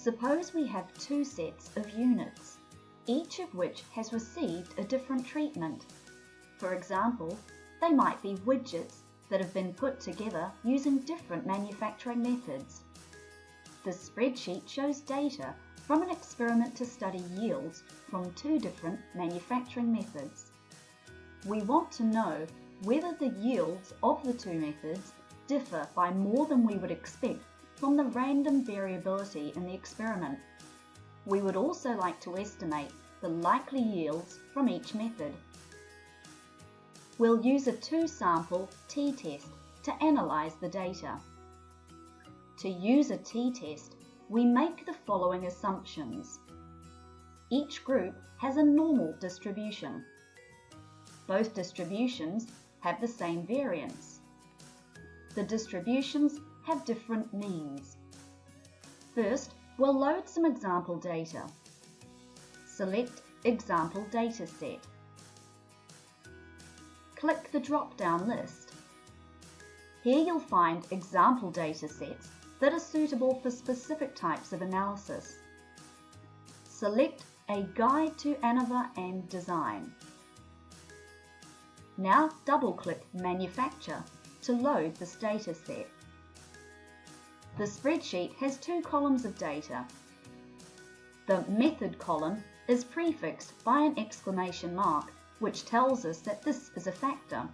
Suppose we have two sets of units, each of which has received a different treatment. For example, they might be widgets that have been put together using different manufacturing methods. The spreadsheet shows data from an experiment to study yields from two different manufacturing methods. We want to know whether the yields of the two methods differ by more than we would expect from the random variability in the experiment. We would also like to estimate the likely yields from each method. We'll use a two-sample t-test to analyse the data. To use a t-test, we make the following assumptions. Each group has a normal distribution. Both distributions have the same variance. The distributions have different means. First, we'll load some example data. Select Example Dataset. Click the drop-down list. Here you'll find example datasets that are suitable for specific types of analysis. Select a Guide to ANOVA and Design. Now double-click Manufacture to load this dataset. The spreadsheet has two columns of data. The Method column is prefixed by an exclamation mark, which tells us that this is a factor.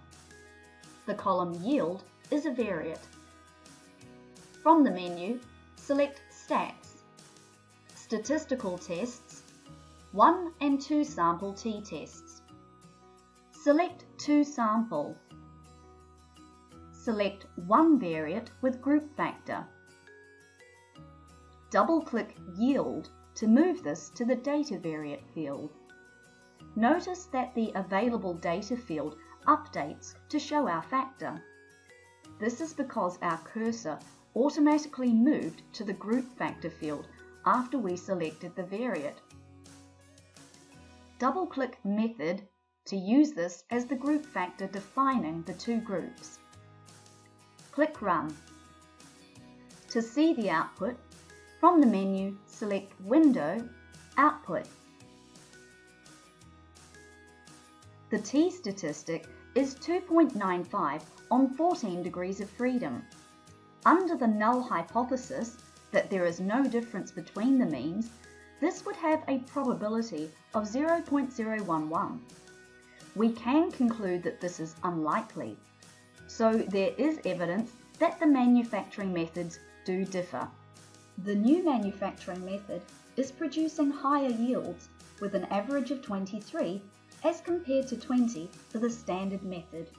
The column Yield is a variate. From the menu, select Stats, Statistical Tests, 1 and 2 sample t-tests. Select 2 sample. Select one variate with group factor. Double-click Yield to move this to the Data Variate field. Notice that the Available Data field updates to show our factor. This is because our cursor automatically moved to the Group Factor field after we selected the variate. Double-click Method to use this as the group factor defining the two groups. Click Run. To see the output, from the menu, select Window, Output. The t-statistic is 2.95 on 14 degrees of freedom. Under the null hypothesis that there is no difference between the means, this would have a probability of 0.011. We can conclude that this is unlikely, so there is evidence that the manufacturing methods do differ. The new manufacturing method is producing higher yields with an average of 23 as compared to 20 for the standard method.